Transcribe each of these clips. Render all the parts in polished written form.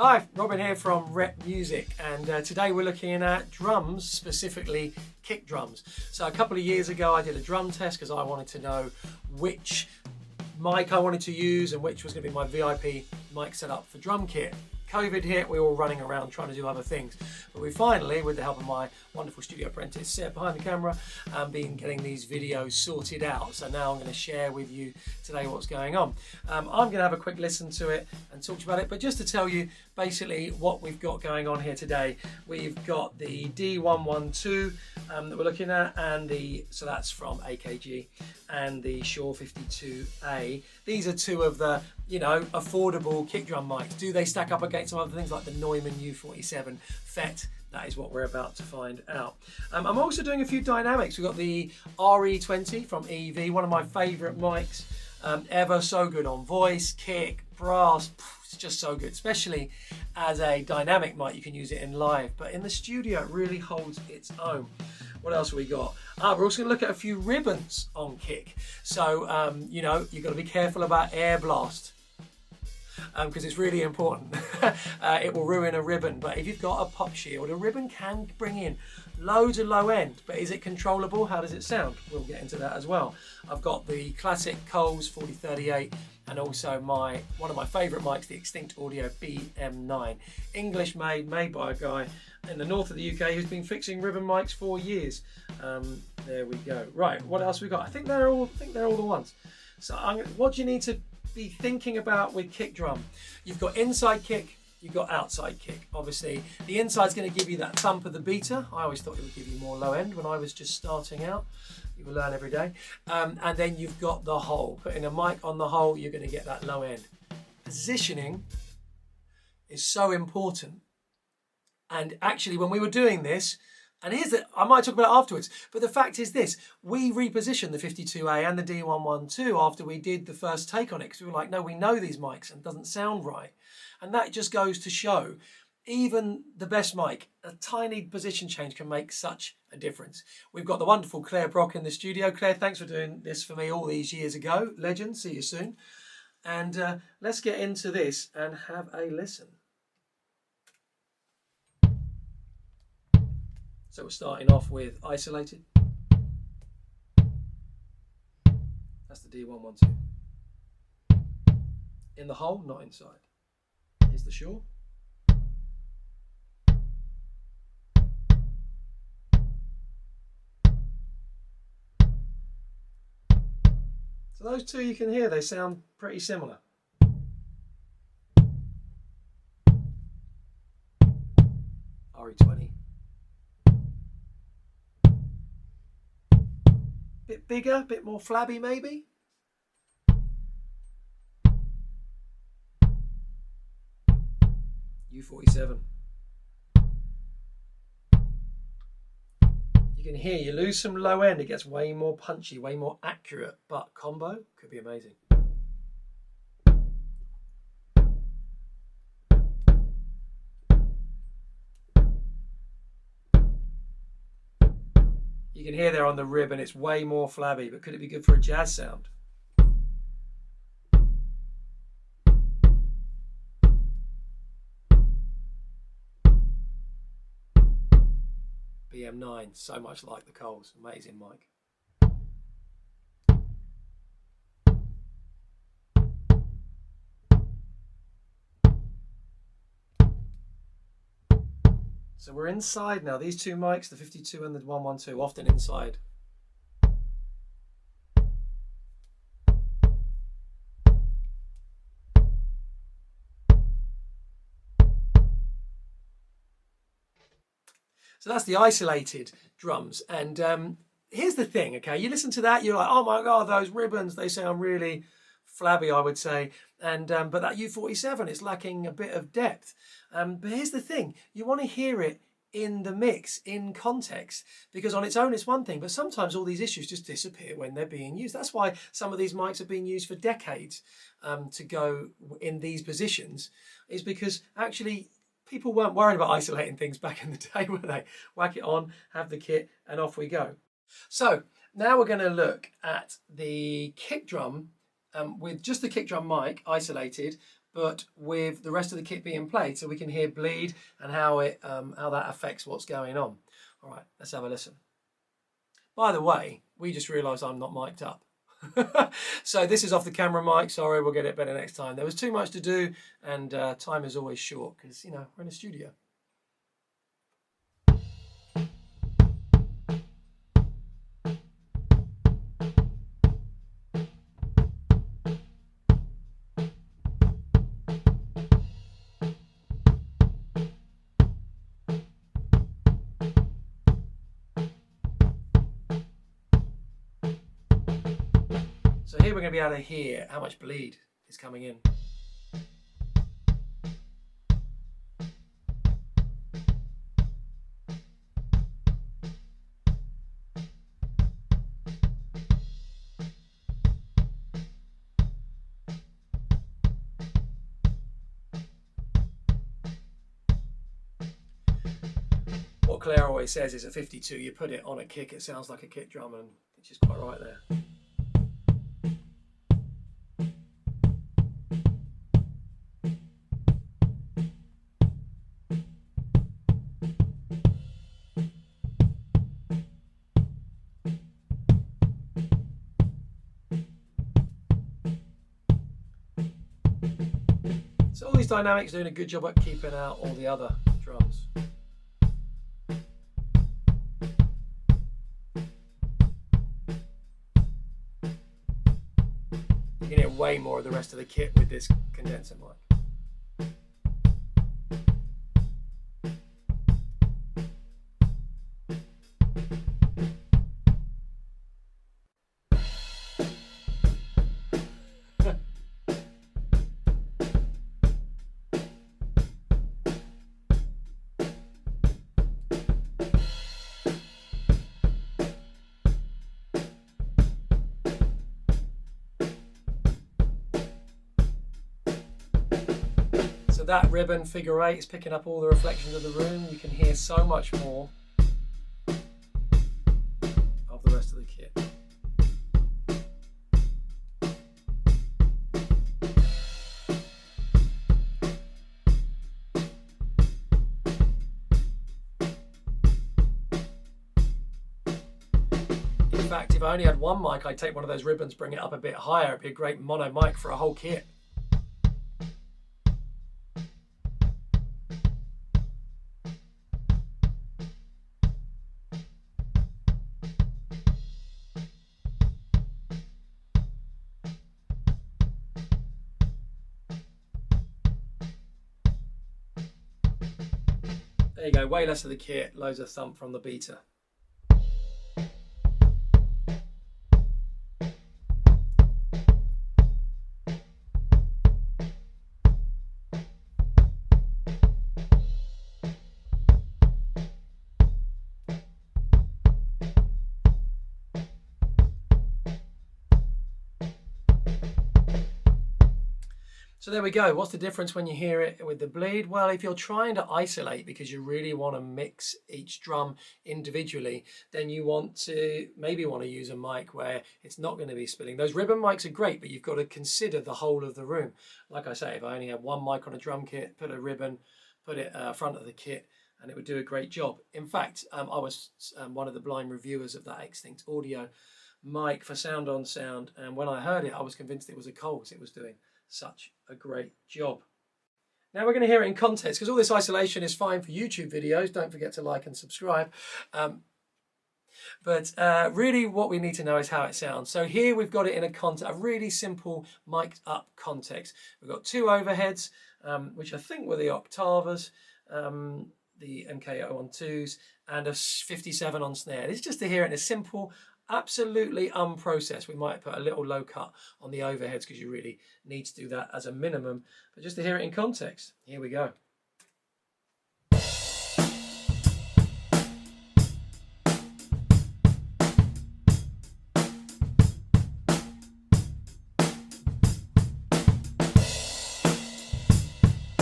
Hi, Robin here from repmusic, and today we're looking at drums, specifically kick drums. So a couple of years ago I did a drum test because I wanted to know which mic I wanted to use and which was going to be my VIP mic setup for drum kit. COVID hit, we were all running around trying to do other things. But we finally, with the help of my wonderful studio apprentice, Seb behind the camera, been getting these videos sorted out. So now I'm going to share with you today what's going on. I'm going to have a quick listen to it and talk to you about it. But just to tell you basically what we've got going on here today, we've got the D112 that we're looking at, and so that's from AKG, and the Shure SM52a. These are two of the, affordable kick drum mics. Do they stack up against some other things like the Neumann U47fet? That is what we're about to find out. I'm also doing a few dynamics. We've got the RE20 from EV, one of my favourite mics ever. So good on voice, kick, brass. It's just so good, especially as a dynamic mic. You can use it in live, but in the studio it really holds its own. What else have we got? We're also going to look at a few ribbons on kick. So, you've got to be careful about air blast, because it's really important. It will ruin a ribbon, but if you've got a pop shield, a ribbon can bring in loads of low end, but is it controllable? How does it sound? We'll get into that as well. I've got the classic Coles 4038 and also one of my favourite mics, the Extinct Audio BM9. English made by a guy in the north of the UK who's been fixing ribbon mics for years. There we go. Right, what else we got? I think they're all the ones. So what do you need to be thinking about with kick drum? You've got inside kick, you've got outside kick. Obviously the inside's going to give you that thump of the beater. I always thought it would give you more low end when I was just starting out. You will learn every day. And then you've got the hole. Putting a mic on the hole, you're going to get that low end. Positioning is so important. And actually when we were doing this, and I might talk about it afterwards, but the fact is this: we repositioned the 52A and the D112 after we did the first take on it, because we were like, no, we know these mics and it doesn't sound right. And that just goes to show, even the best mic, a tiny position change can make such a difference. We've got the wonderful Claire Brock in the studio. Claire, thanks for doing this for me all these years ago. Legend, see you soon. And let's get into this and have a listen. So we're starting off with isolated. That's the D112. In the hole, not inside. Here's the Shure. So those two you can hear, they sound pretty similar. RE20. Bit bigger, bit more flabby maybe. U47. You can hear, you lose some low end, it gets way more punchy, way more accurate, but combo could be amazing. You can hear there on the ribbon, it's way more flabby, but could it be good for a jazz sound? BM9, so much like the Coles, amazing mic. So we're inside now. These two mics, the 52 and the 112, often inside. So that's the isolated drums. And here's the thing, okay? You listen to that, you're like, oh my God, those ribbons, they sound really flabby, I would say. And but that U47, it's lacking a bit of depth. But here's the thing, you want to hear it in the mix, in context, because on its own it's one thing, but sometimes all these issues just disappear when they're being used. That's why some of these mics have been used for decades to go in these positions, is because actually people weren't worried about isolating things back in the day, were they? Whack it on, have the kit, and off we go. So now we're going to look at the kick drum with just the kick drum mic isolated but with the rest of the kit being played, so we can hear bleed and how that affects what's going on. All right, let's have a listen. By the way, we just realised I'm not mic'd up. So this is off the camera mic. Sorry, we'll get it better next time. There was too much to do, and time is always short because, you know, we're in a studio. So here we're going to be able to hear how much bleed is coming in. What Claire always says is at 52, you put it on a kick, it sounds like a kick drum, and it's just quite right there. So all these dynamics are doing a good job at keeping out all the other drums. You can hear way more of the rest of the kit with this condenser mic. So that ribbon figure 8 is picking up all the reflections of the room. You can hear so much more of the rest of the kit. In fact, if I only had one mic, I'd take one of those ribbons, bring it up a bit higher. It'd be a great mono mic for a whole kit. There you go, way less of the kit, loads of thump from the beta. So there we go. What's the difference when you hear it with the bleed? Well, if you're trying to isolate because you really want to mix each drum individually, then you maybe want to use a mic where it's not going to be spilling. Those ribbon mics are great, but you've got to consider the whole of the room. Like I say, if I only had one mic on a drum kit, put a ribbon, put it front of the kit, and it would do a great job. In fact, I was one of the blind reviewers of that Extinct Audio mic for Sound on Sound, and when I heard it, I was convinced it was a Coles. It was doing such a great job. Now we're going to hear it in context, because all this isolation is fine for YouTube videos. Don't forget to like and subscribe. But really what we need to know is how it sounds. So here we've got it in a really simple mic'd up context. We've got two overheads, which I think were the Oktavas, the MK012s, and a 57 on snare. It's just to hear it in a simple, absolutely unprocessed. We might put a little low cut on the overheads because you really need to do that as a minimum, but just to hear it in context. Here we go.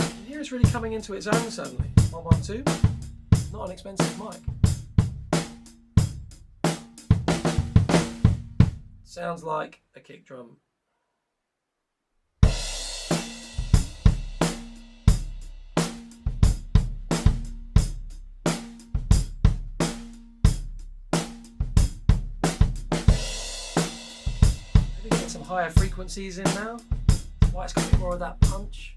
You hear it's really coming into its own suddenly. 112, not an expensive mic. Sounds like a kick drum. some higher frequencies in now. That's why it's got a bit more of that punch.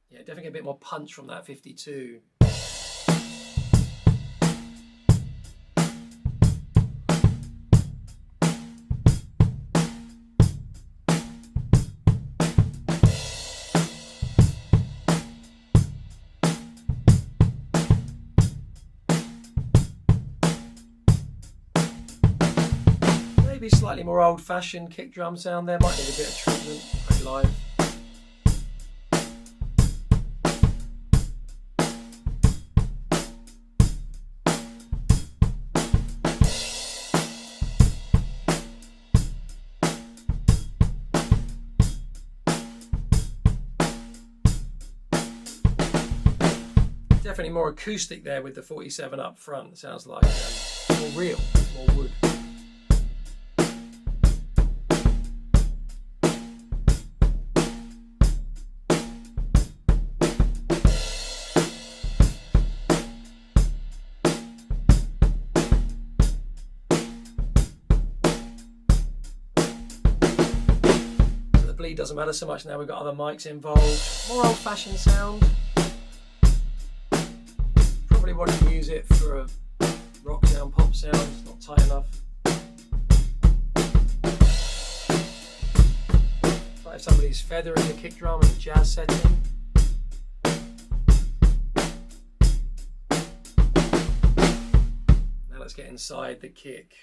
Yeah, definitely a bit more punch from that 52. Maybe slightly more old-fashioned kick drum sound there, might need a bit of treatment live. Definitely more acoustic there with the 47 up front. It sounds like more real, more wood. So the bleed doesn't matter so much now. We've got other mics involved. More old-fashioned sound. Probably want to use it for a rock sound, pop sound, it's not tight enough. Like if somebody's feathering the kick drum in a jazz setting. Now let's get inside the kick.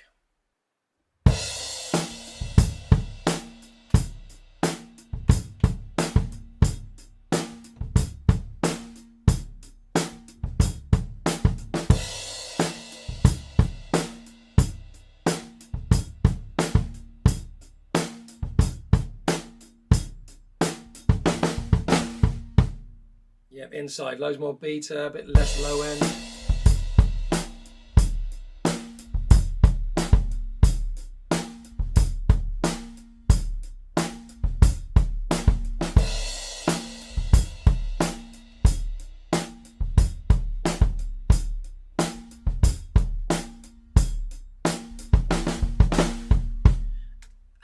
Yep, inside, loads more beta, a bit less low end.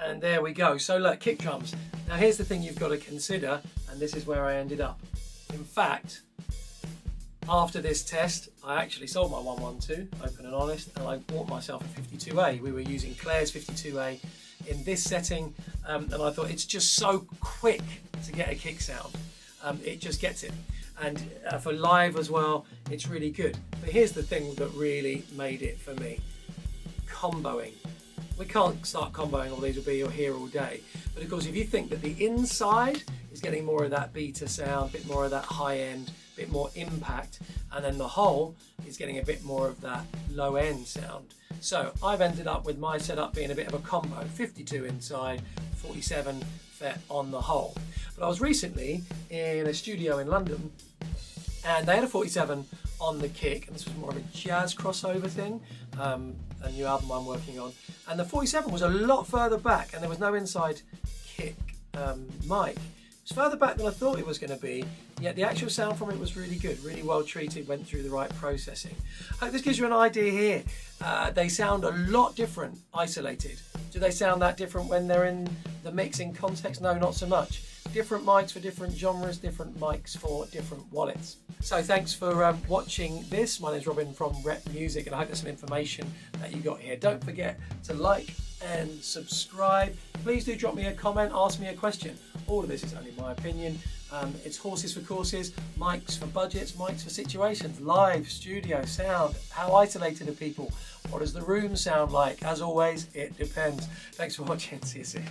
And there we go. So look, kick drums. Now here's the thing you've got to consider, and this is where I ended up. In fact, after this test, I actually sold my 112, open and honest, and I bought myself a 52A. We were using Claire's 52A in this setting, and I thought it's just so quick to get a kick sound. It just gets it. And for live as well, it's really good. But here's the thing that really made it for me. Comboing. We can't start comboing all these, will be here all day. But of course, if you think that the inside is getting more of that beta sound, a bit more of that high end, a bit more impact, and then the whole is getting a bit more of that low end sound. So I've ended up with my setup being a bit of a combo, 52 inside, 47 fet on the whole. But I was recently in a studio in London and they had a 47 on the kick, and this was more of a jazz crossover thing, a new album I'm working on, and the 47 was a lot further back and there was no inside kick mic. It was further back than I thought it was going to be, yet the actual sound from it was really good, really well treated, went through the right processing. I hope this gives you an idea here. They sound a lot different isolated. Do they sound that different when they're in the mixing context? No, not so much. Different mics for different genres, different mics for different wallets. So thanks for watching this. My name's Robin from repmusic, and I hope there's some information that you got here. Don't forget to like and subscribe. Please do drop me a comment, ask me a question. All of this is only my opinion. It's horses for courses, mics for budgets, mics for situations, live, studio, sound, how isolated are people, what does the room sound like? As always, it depends. Thanks for watching, see you soon.